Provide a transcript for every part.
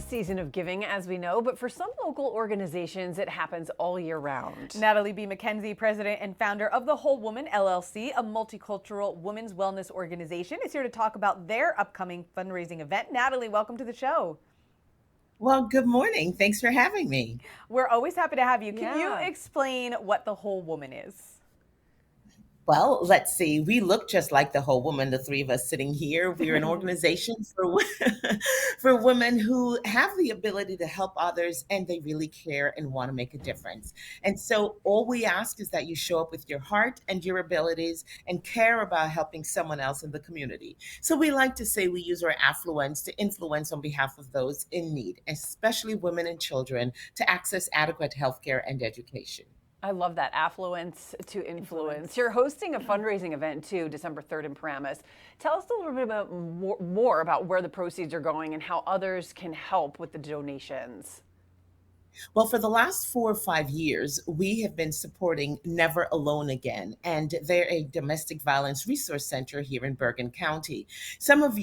the season of giving, as we know, but for some local organizations, it happens all year round. Natalie McKenzie, president and founder of the Whole Woman LLC, a multicultural women's wellness organization, is here to talk about their upcoming fundraising event. Natalie, welcome to the show. Well, good morning. Thanks for having me. We're always happy to have you. Can you Yeah. explain what the Whole Woman is? Well, let's see. We look just like the whole woman, the three of us sitting here. We're an organization for for women who have the ability to help others and they really care and want to make a difference. And so all we ask is that you show up with your heart and your abilities and care about helping someone else in the community. So we like to say we use our affluence to influence on behalf of those in need, especially women and children, to access adequate healthcare and education. I love that, affluence to influence. You're hosting a fundraising event too, December 3rd in Paramus. Tell us a little bit about more about where the proceeds are going and how others can help with the donations. Well, for the last 4 or 5 years, we have been supporting Never Alone Again, and they're a domestic violence resource center here in Bergen County. Some of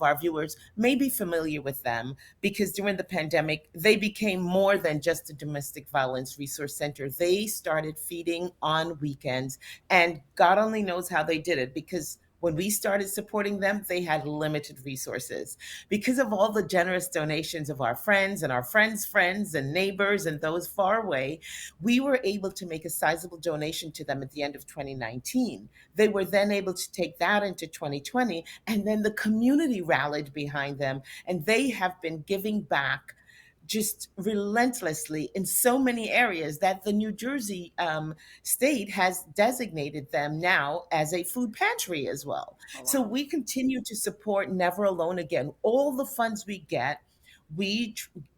our viewers may be familiar with them because during the pandemic, they became more than just a domestic violence resource center. They started feeding on weekends, and God only knows how they did it because when we started supporting them, they had limited resources. Because of all the generous donations of our friends and our friends' friends and neighbors and those far away, we were able to make a sizable donation to them at the end of 2019. They were then able to take that into 2020, and then the community rallied behind them, and they have been giving back just relentlessly in so many areas that the New Jersey state has designated them now as a food pantry as well. Oh, So wow. we continue to support Never Alone Again. All the funds we get,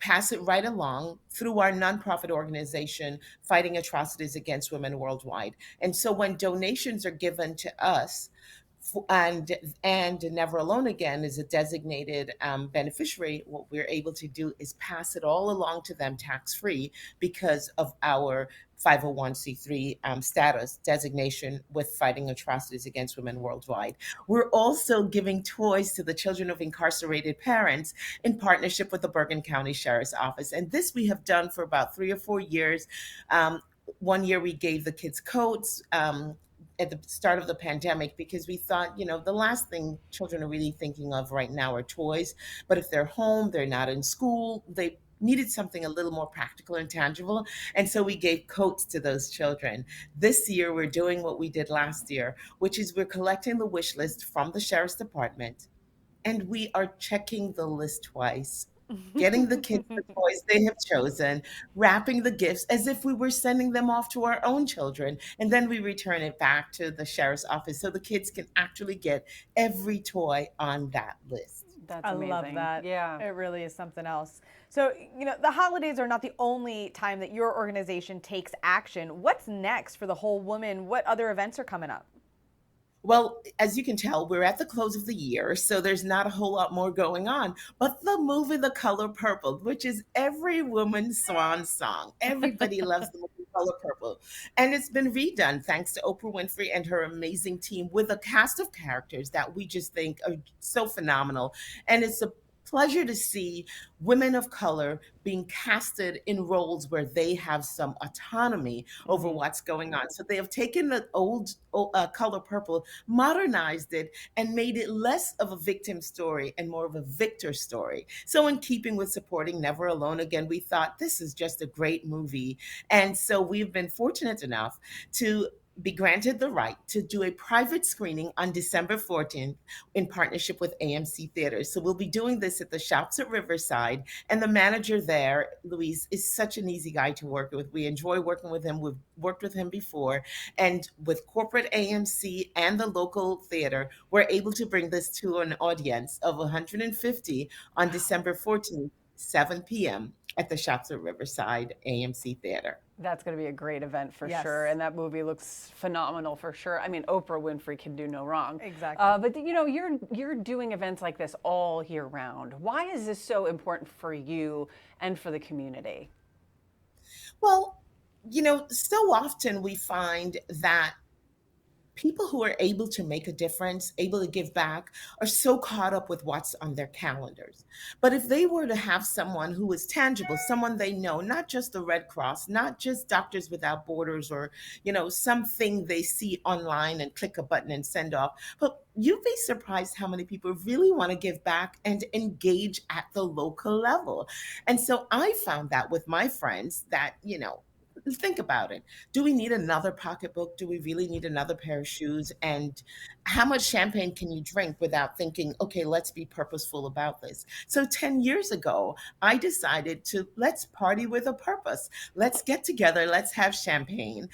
pass it right along through our nonprofit organization fighting atrocities against women worldwide. And so when donations are given to us, and Never Alone Again is a designated beneficiary, what we're able to do is pass it all along to them tax free because of our 501c3 status designation with fighting atrocities against women worldwide. We're also giving toys to the children of incarcerated parents in partnership with the Bergen County Sheriff's Office. And this we have done for about 3 or 4 years. Um, one year we gave the kids coats. At the start of the pandemic, because we thought, the last thing children are really thinking of right now are toys. But if they're home, they're not in school, they needed something a little more practical and tangible. And so we gave coats to those children. This year, we're doing what we did last year, which is we're collecting the wish list from the Sheriff's Department, and we are checking the list twice, getting the kids the toys they have chosen, wrapping the gifts as if we were sending them off to our own children, and then we return it back to the sheriff's office so the kids can actually get every toy on that list. That's I amazing. love that. Yeah. It really is something else. So, the holidays are not the only time that your organization takes action. What's next for the Whole Woman? What other events are coming up? Well, as you can tell, we're at the close of the year, so there's not a whole lot more going on. But the movie The Color Purple, which is every woman's swan song, everybody loves the movie Color Purple. And it's been redone thanks to Oprah Winfrey and her amazing team with a cast of characters that we just think are so phenomenal. And it's a pleasure to see women of color being casted in roles where they have some autonomy over Mhm. what's going on. So they have taken the old Color Purple, modernized it, and made it less of a victim story and more of a victor story. So, in keeping with supporting Never Alone Again, we thought this is just a great movie. And so we've been fortunate enough to be granted the right to do a private screening on December 14th in partnership with AMC Theaters. So we'll be doing this at the Shops at Riverside. And the manager there, Luis, is such an easy guy to work with. We enjoy working with him. We've worked with him before. And with corporate AMC and the local theater, we're able to bring this to an audience of 150 on December 14th, 7 p.m. at the Shops at Riverside AMC Theater. That's going to be a great event for Yes. sure, and that movie looks phenomenal for sure. I mean, Oprah Winfrey can do no wrong. Exactly. But you're doing events like this all year round. Why is this so important for you and for the community? Well, so often we find that people who are able to make a difference, able to give back, are so caught up with what's on their calendars. But if they were to have someone who is tangible, someone they know, not just the Red Cross, not just Doctors Without Borders, or, something they see online and click a button and send off, but you'd be surprised how many people really want to give back and engage at the local level. And so I found that with my friends that, think about it. Do we need another pocketbook? Do we really need another pair of shoes? And how much champagne can you drink without thinking, okay, let's be purposeful about this? So 10 years ago, I decided let's party with a purpose. Let's get together. Let's have champagne,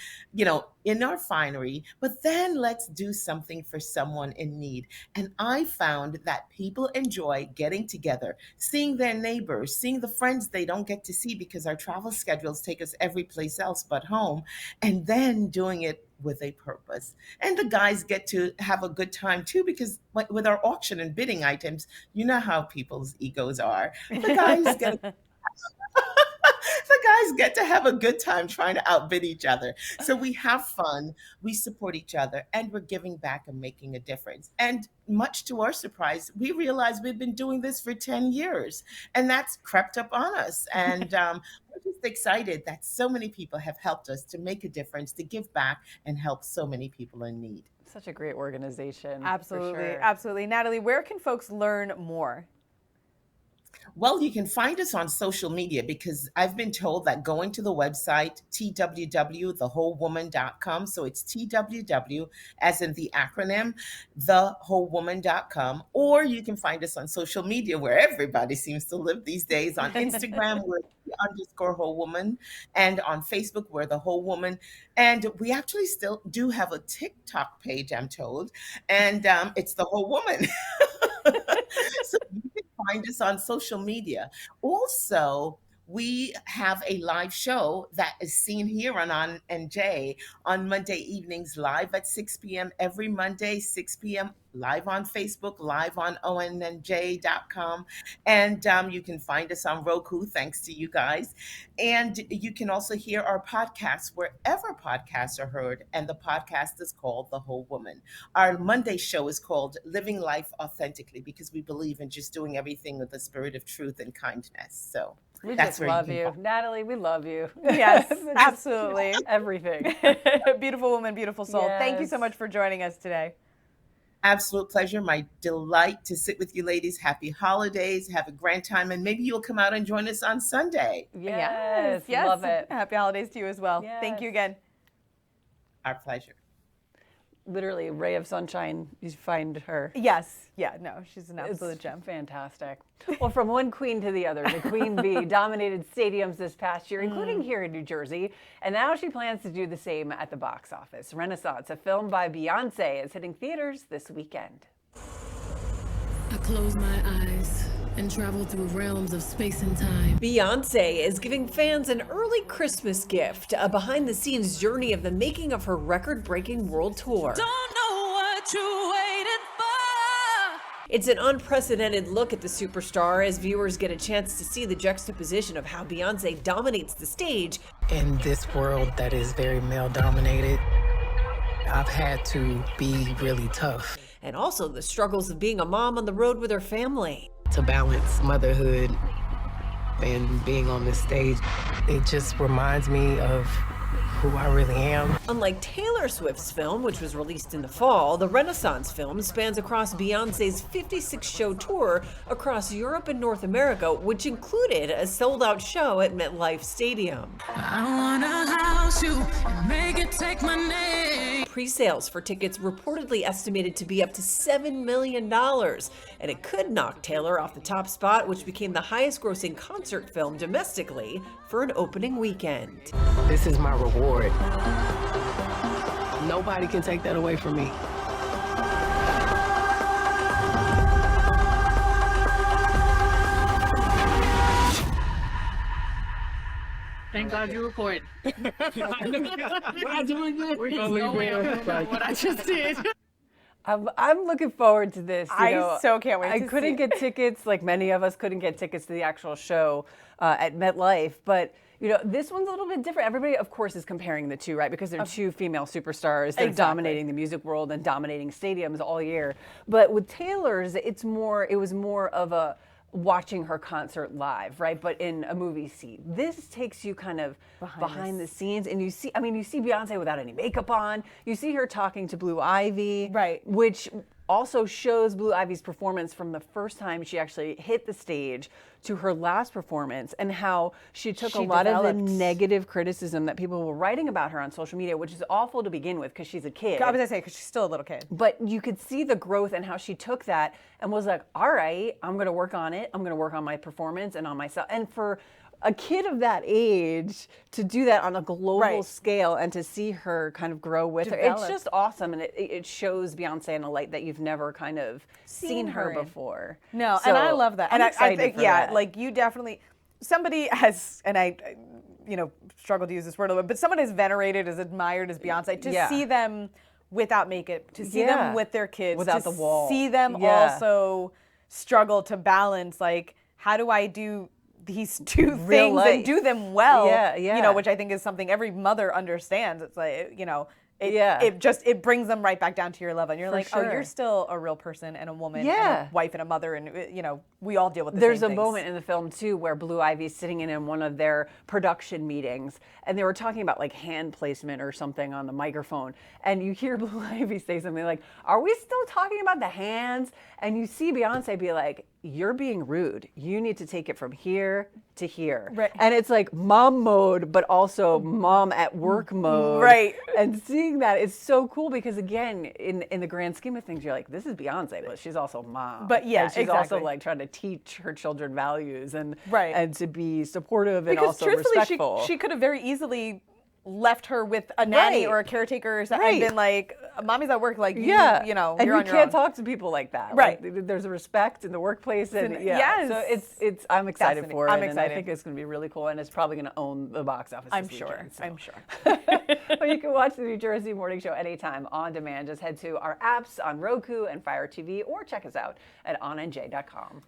in our finery, but then let's do something for someone in need. And I found that people enjoy getting together, seeing their neighbors, seeing the friends they don't get to see because our travel schedules take us every place else but home, and then doing it with a purpose. And the guys get to have a good time too, because with our auction and bidding items, you know how people's egos are. The guys get to have a good time trying to outbid each other. So we have fun, we support each other, and we're giving back and making a difference. And much to our surprise, we realized we've been doing this for 10 years, and that's crept up on us. And we're just excited that so many people have helped us to make a difference, to give back and help so many people in need. Such a great organization. Absolutely, for sure. absolutely. Natalie, where can folks learn more? Well, you can find us on social media, because I've been told that going to the website, twww.thewholewoman.com, so it's TWW as in the acronym, thewholewoman.com, or you can find us on social media where everybody seems to live these days. On Instagram, we're _wholewoman, and on Facebook, we're The Whole Woman. And we actually still do have a TikTok page, I'm told, and it's The Whole Woman. So you can find us on social media. Also, we have a live show that is seen here on ONNJ on Monday evenings, live at 6 p.m. every Monday, 6 p.m. live on Facebook, live on ONNJ.com. And you can find us on Roku, thanks to you guys. And you can also hear our podcasts wherever podcasts are heard. And the podcast is called The Whole Woman. Our Monday show is called Living Life Authentically, because we believe in just doing everything with the spirit of truth and kindness. So We that's just where love you you. can find. Natalie, we love you. Yes, Just absolutely. everything. Beautiful woman, beautiful soul. Thank you so Yes. much for joining us today. Absolute pleasure. My delight to sit with you ladies. Happy holidays. Have a grand time. And maybe you'll come out and join us on Sunday. Yes, love it. Happy holidays to you as well. Thank you Yes. again. Our pleasure. Literally a ray of sunshine. You find her. Yes. Yeah, no, she's an It's absolute gem. fantastic. Well, from one queen to the other, the Queen Bee dominated stadiums this past year, including here in New Jersey, and now she plans to do the same at the box office. Renaissance, a film by Beyonce, is hitting theaters this weekend. I close my eyes and travel through realms of space and time. Beyonce is giving fans an early Christmas gift, a behind-the-scenes journey of the making of her record-breaking world tour. Don't know what you're waiting for. It's an unprecedented look at the superstar as viewers get a chance to see the juxtaposition of how Beyonce dominates the stage In this world that is very male dominated, I've had to be really tough and also the struggles of being a mom on the road with her family. to balance motherhood and being on this stage. It just reminds me of who I really am. Unlike Taylor Swift's film, which was released in the fall, the Renaissance film spans across Beyonce's 56-show tour across Europe and North America, which included a sold-out show at MetLife Stadium. I wanna house you and make it take my name. Pre-sales for tickets reportedly estimated to be up to $7 million, and it could knock Taylor off the top spot, which became the highest-grossing concert film domestically for an opening weekend. This is my reward. Nobody can take that away from me. Thank God you report. We're not doing good. We're gonna leave what I just did. I'm looking forward to this. I so can't wait I see couldn't it. get tickets, like many of us couldn't get tickets to the actual show at MetLife, but You know, this one's a little bit different. Everybody, of course, is comparing the two, right? Because they're two female superstars. They're dominating the music world and dominating stadiums all year. But with Taylor's, it was more of a watching her concert live, right? But in a movie seat. This takes you kind of behind the scenes, and you see Beyonce without any makeup on. You see her talking to Blue Ivy, right? Which also shows Blue Ivy's performance from the first time she actually hit the stage to her last performance, and how she took a lot of the negative criticism that people were writing about her on social media, which is awful to begin with because she's a kid. I was gonna say, because she's still a little kid. But you could see the growth and how she took that and was like, all right, I'm gonna work on it. I'm gonna work on my performance and on myself. And for a kid of that age to do that on a global scale and to see her kind of grow with her, it's just awesome. And it shows Beyonce in a light that you've never kind of seen her before. No, So and I love that. I'm And excited I think, for yeah, that. like you definitely, somebody has, and I struggle to use this word a little bit, but someone as venerated, as admired as Beyonce, to see them without makeup, to see them with their kids, without to the wall, see them also struggle to balance, like, how do I do these two things and do them well? You know, which I think is something every mother understands. It's like, you know, it brings them right back down to your level, and you're like, oh, you're still a real person and a woman and a wife and a mother, and you know, we all deal with the There's same a things. moment in the film too where Blue Ivy's sitting in one of their production meetings, and they were talking about like hand placement or something on the microphone, and you hear Blue Ivy say something like, "Are we still talking about the hands?" And you see Beyonce be like, "You're being rude. You need to take it from here to here." Right. And it's like mom mode, but also mom at work mode. Right. And seeing that is so cool because again, in the grand scheme of things, you're like, this is Beyonce, but she's also mom. But yeah, and she's exactly. also like trying to teach her children values and Right. and to be supportive and Because also truthfully, respectful. she could have very easily left her with a nanny or a caretaker or something and been like, mommy's at work, like, you know, and you're you on your can't own. talk to people like that. Right. Like, there's a respect in the workplace, and yes. so it's. I'm excited Fascinating. for it. I'm And excited. I think it's going to be really cool, and it's probably going to own the box office. I'm this sure. weekend, so. I'm sure. Well, you can watch the New Jersey Morning Show anytime on demand. Just head to our apps on Roku and Fire TV, or check us out at ONNJ.com.